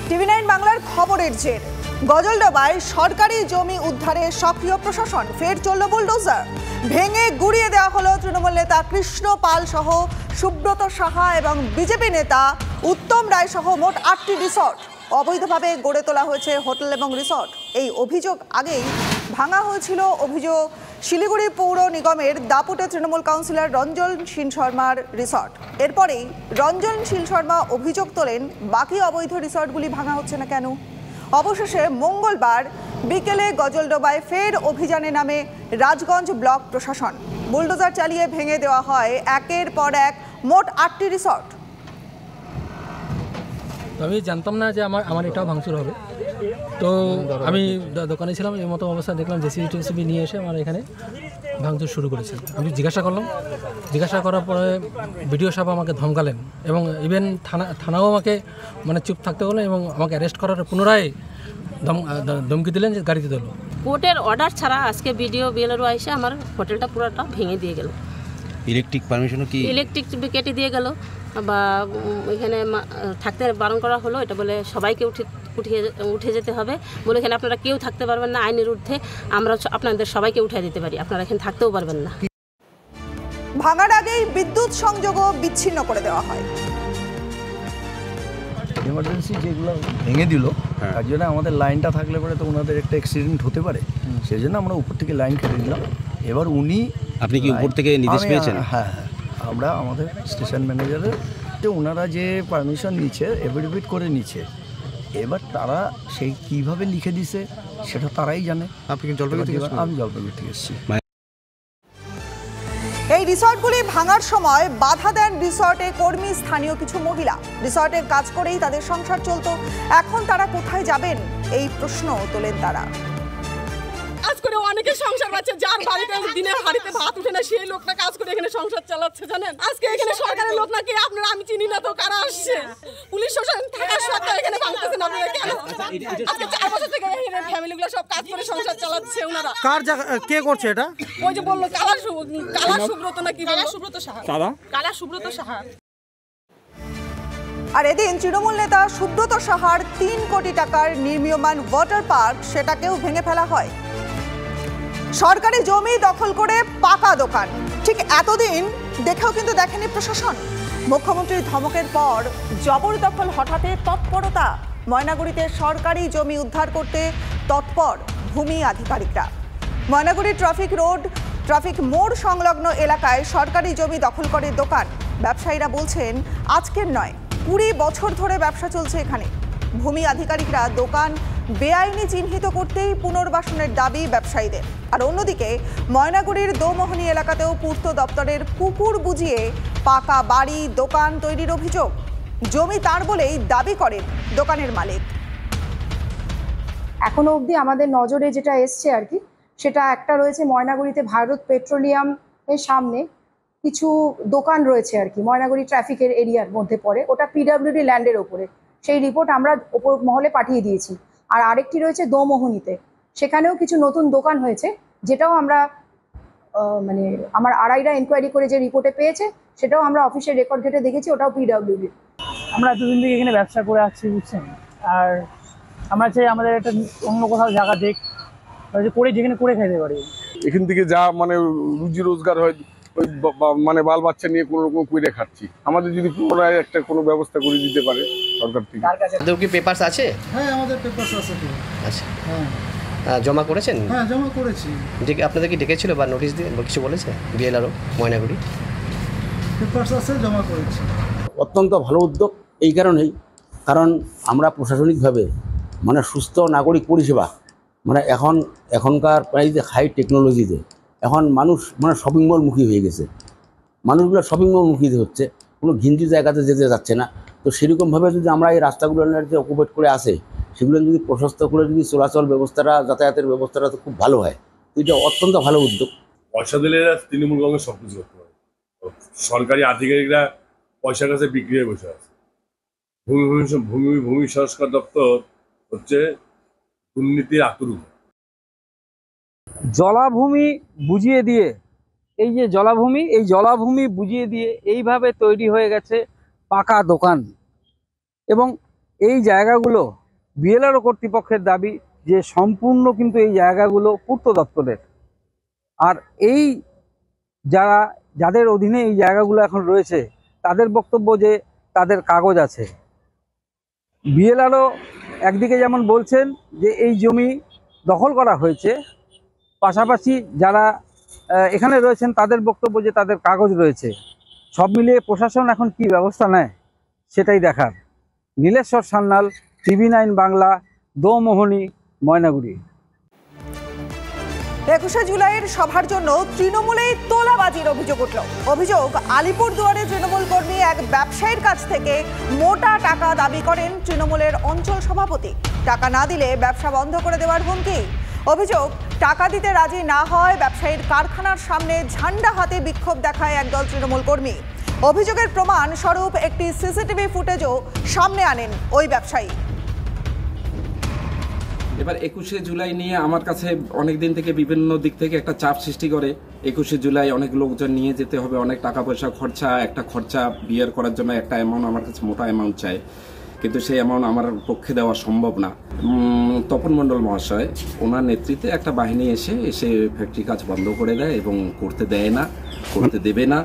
টিভি9 বাংলার খবরের জের। গজলডোবায় সরকারি জমি উদ্ধারে সক্রিয় প্রশাসন, ফের চলল বুলডোজার। ভেঙে গুড়িয়ে দেওয়া হলো তৃণমূল নেতা কৃষ্ণ পাল সহ সুব্রত সাহা এবং বিজেপি নেতা উত্তম রায় সহ মোট ৮টি রিসর্ট। অবৈধভাবে গড়ে তোলা হয়েছে হোটেল এবং রিসর্ট। এই অভিযোগ আগেই ভাঙা হয়েছিল অভিযোগ শিলিগুড়ি পৌর নিগমের দাপুটে তৃণমূল কাউন্সিলর রঞ্জন শীল শর্মার রিসর্ট। এরপরেই রঞ্জন শীল শর্মা অভিযোগ তোলেন, বাকি অবৈধ রিসর্টগুলি ভাঙা হচ্ছে না কেন। অবশেষে মঙ্গলবার বিকেলে গজলডোবায় ফের অভিযানে নামে রাজগঞ্জ ব্লক প্রশাসন। বুলডোজার চালিয়ে ভেঙে দেওয়া হয় একের পর এক মোট 8টি রিসর্ট। আমি জানতাম না যে আমার এটাও ভাঙচুর হবে। তো আমি দোকানে ছিলাম, এই মতো অবস্থা দেখলাম জেসিবি নিয়ে এসে আমার এখানে ভাঙচুর শুরু করেছে। আমি জিজ্ঞাসা করলাম, জিজ্ঞাসা করার পরে বিডিও সাহেব আমাকে ধমকালেন এবং ইভেন থানাও আমাকে চুপ থাকতে বললেন এবং আমাকে অ্যারেস্ট করার পুনরায় ধমকি দিলেন যে গাড়িতে তোলো। কোর্টের অর্ডার ছাড়া আজকে বিডিও বিএলআরও এসে আমার হোটেলটা পুরোটা ভেঙে দিয়ে গেল। ইলেকট্রিক পারমিশনও কি ইলেকট্রিক কেটে দিয়ে গেল বা এখানে থাকতে বারণ করা হলো। এটা বলে সবাইকে উঠে যেতে হবে বলে এখানে আপনারা কেউ থাকতে পারবেন না, আইনের ঊর্ধ্বে আমরা আপনাদের সবাইকে উঠে দিতে পারি, আপনারা এখানে থাকতেও পারবেন না। ভাঙার আগেই বিদ্যুৎ সংযোগও বিচ্ছিন্ন করে দেওয়া হয়। এমার্জেন্সি যেগুলো ভেঙে দিল, তার জন্য আমাদের লাইনটা থাকলে পরে তো ওনাদের একটা অ্যাক্সিডেন্ট হতে পারে, সেই জন্য আমরা উপর থেকে লাইন কেটে দিলাম। এবার আপনি কি উপর থেকে নির্দেশ পেয়েছেন? হ্যাঁ, আমরা আমাদের স্টেশন ম্যানেজারের ওনারা যে পারমিশন নিচ্ছে, এফিডেভিট করে নিচ্ছে, এবার তারা সেই কীভাবে লিখে দিছে সেটা তারাই জানে। আপনি কি জলপাইগুড়ি থেকে? আমি জলপাইগুড়ি থেকে এসেছি। এই রিসর্টগুলি ভাঙার সময় বাধা দেন রিসর্টে কর্মী স্থানীয় কিছু মহিলা। রিসর্টের কাজ করেই তাদের সংসার চলতো, এখন তারা কোথায় যাবেন এই প্রশ্ন তোলেন তারা। কাজ করে অনেকে সংসার পাচ্ছে, যার বাড়িতে দিনের হাড়িতে ভাত উঠে না সেই লোকটা কাজ করে এখানে সংসার চালাচ্ছে। জানেন আজকে এখানে সরকারের লোক নাকি আপনারা, আমি চিনি না তো কারা আসছে। পুলিশ শাসন থাকার সত্ত্বেও এখানে ভাঙতেছেন আপনারা কেন? আজকে 4 বছর থেকে এখানে ফ্যামিলিগুলো সব কাজ করে সংসার চালাচ্ছে ওনারা। কার কে করছে এটা? ওই যে বললো কালা সুব্রত নাকি, কালা সুব্রত সাহা। কালা সুব্রত সাহা। আর এদিন তৃণমূল নেতা সুব্রত সাহার 3 কোটি টাকার নির্মীয়মান ওয়াটার পার্ক, সেটাকেও ভেঙে ফেলা হয়। সরকারি জমি দখল করে পাকা দোকান, ঠিক এতদিন দেখেও কিন্তু দেখেনি প্রশাসন। মুখ্যমন্ত্রীর ধমকের পর জবরদখল হঠাতে তৎপরতা। ময়নাগুড়িতে সরকারি জমি উদ্ধার করতে তৎপর ভূমি আধিকারিকরা। ময়নাগুড়ি ট্রাফিক মোড় সংলগ্ন এলাকায় সরকারি জমি দখল করে দোকান। ব্যবসায়ীরা বলছেন আজকের নয়, 20 বছর ধরে ব্যবসা চলছে এখানে। ভূমি আধিকারিকরা দোকান বেআইনি চিহ্নিত করতেই পুনর্বাসনের দাবি ব্যবসায়ীদের। আর অন্যদিকে ময়নাগুড়ির দোমোহনী এলাকাতেও পূর্ত দপ্তরের পুকুর বুঝিয়ে পাকা বাড়ি দোকান তৈরির অভিযোগ। জমি তার বলেই দাবি করেন দোকানের মালিক। এখনো অবধি আমাদের নজরে যেটা এসছে আর কি, সেটা একটা রয়েছে ময়নাগুড়িতে ভারত পেট্রোলিয়াম এর সামনে কিছু দোকান রয়েছে আর কি, ময়নাগুড়ি ট্রাফিকের এরিয়ার মধ্যে পড়ে, ওটা পিডব্লিউডি ল্যান্ডের ওপরে। সেই রিপোর্ট আমরা ওপর মহলে পাঠিয়ে দিয়েছি। আর আরেকটি রয়েছে দোমোহনীতে, সেখানেও কিছু নতুন দোকান হয়েছে, যেটাও আমরা আমার আড়াইরা এনকোয়ারি করে যে রিপোর্টে পেয়েছে সেটাও আমরা অফিসের রেকর্ড ঘেটে দেখেছি, ওটাও পিডব্লিউডি। আমরা এতদিন থেকে এখানে ব্যবসা করে আসছি, বুঝছেন। আর আমরা চাই আমাদের একটা অন্য কোথাও জায়গা দেখ, যেখানে করে খাইতে পারি। এখান থেকে যা রুজি রোজগার হয়, ওই বাল বাচ্চা নিয়ে কোনো রকম করে খাচ্ছি। আমাদের যদি পুনরায় একটা কোনো ব্যবস্থা করে দিতে পারে সরকার থেকে। আপনাদের কি পেপারস আছে? হ্যাঁ, আমাদের পেপারস আছে। আচ্ছা, হ্যাঁ, জমা করেছেন? হ্যাঁ, জমা করেছি। আপনাদের কি ডেকেছিল বা নোটিশ দিয়ে কিছু বলেছে বিএলআরও ময়নাগুড়ি? পেপারস আছে, জমা করেছি। অত্যন্ত ভালো উদ্যোগ এই কারণেই, কারণ আমরা প্রশাসনিকভাবে সুস্থ নাগরিক পরিষেবা এখনকার প্রায় হাই টেকনোলজিতে এখন মানুষ শপিং মলমুখী হয়ে গেছে। মানুষগুলো শপিং মলমুখী হচ্ছে, কোনো ঘিঞ্জি জায়গাতে যেতে যাচ্ছে না। তো সেরকমভাবে যদি আমরা এই রাস্তাগুলো যে অকুপেট করে আসে, সেগুলো যদি প্রশস্ত করে যদি চলাচল ব্যবস্থাটা, যাতায়াতের ব্যবস্থাটা তো খুব ভালো হয়। তো এটা অত্যন্ত ভালো উদ্যোগ। পয়সা দিলে তৃণমূল কংগ্রেস সব কিছু করতে পারে। সরকারি আধিকারিকরা পয়সার কাছে বিক্রি হয়ে বসে আছে। ভূমি সংস্কার দপ্তর হচ্ছে দুর্নীতির আতুর। জলাভূমি বুঝিয়ে দিয়ে, এই যে জলাভূমি বুঝিয়ে দিয়ে এইভাবে তৈরি হয়ে গেছে পাকা দোকান। এবং এই জায়গাগুলো বিএলআরও কর্তৃপক্ষের দাবি যে সম্পূর্ণ কিন্তু এই জায়গাগুলো পূর্ত দপ্তরের। আর এই যাদের অধীনে এই জায়গাগুলো এখন রয়েছে তাদের বক্তব্য যে তাদের কাগজ আছে। বিএলআরও একদিকে যেমন বলছেন যে এই জমি দখল করা হয়েছে, পাশাপাশি যারা এখানে রয়েছেন তাদের বক্তব্য যে তাদের কাগজ রয়েছে। সব মিলিয়ে প্রশাসন এখন কি ব্যবস্থা নেয় সেটাই দেখার। নীলেশ্বর সান্যাল, TV9 বাংলা, দোমোহনী, ময়নাগুড়ি। 21শে জুলাইয়ের সভার জন্য তৃণমূলেই তোলাবাজির অভিযোগ উঠল। অভিযোগ, আলিপুরদুয়ারে তৃণমূল কর্মী এক ব্যবসায়ীর কাছ থেকে মোটা টাকা দাবি করেন তৃণমূলের অঞ্চল সভাপতি। টাকা না দিলে ব্যবসা বন্ধ করে দেওয়ার হুমকি। অভিযোগ, টাকা দিতে রাজি না হয় ব্যবসায়ীর কারখানার সামনে ঝান্ডা হাতে বিক্ষোভ দেখায় একদল তৃণমূল কর্মী। অভিযোগের প্রমাণ স্বরূপ একটি সিসিটিভি ফুটেজও সামনে আনেন ওই ব্যবসায়ী। এবার 21শে জুলাই নিয়ে আমার কাছে অনেক দিন থেকে বিভিন্ন দিক থেকে একটা চাপ সৃষ্টি করে। 21শে জুলাই অনেক লোকজন নিয়ে যেতে হবে, অনেক টাকা পয়সা খরচা বিয়ের করার জন্য একটা অ্যামাউন্ট আমার কাছে মোটা অ্যামাউন্ট চাই, কিন্তু সেই অ্যামাউন্ট আমার পক্ষে দেওয়া সম্ভব না। তপন মণ্ডল মহাশয় ওনার নেতৃত্বে একটা বাহিনী এসে ফ্যাক্টরি কাজ বন্ধ করে দেয় এবং করতে দেয় না, করতে দেবে না।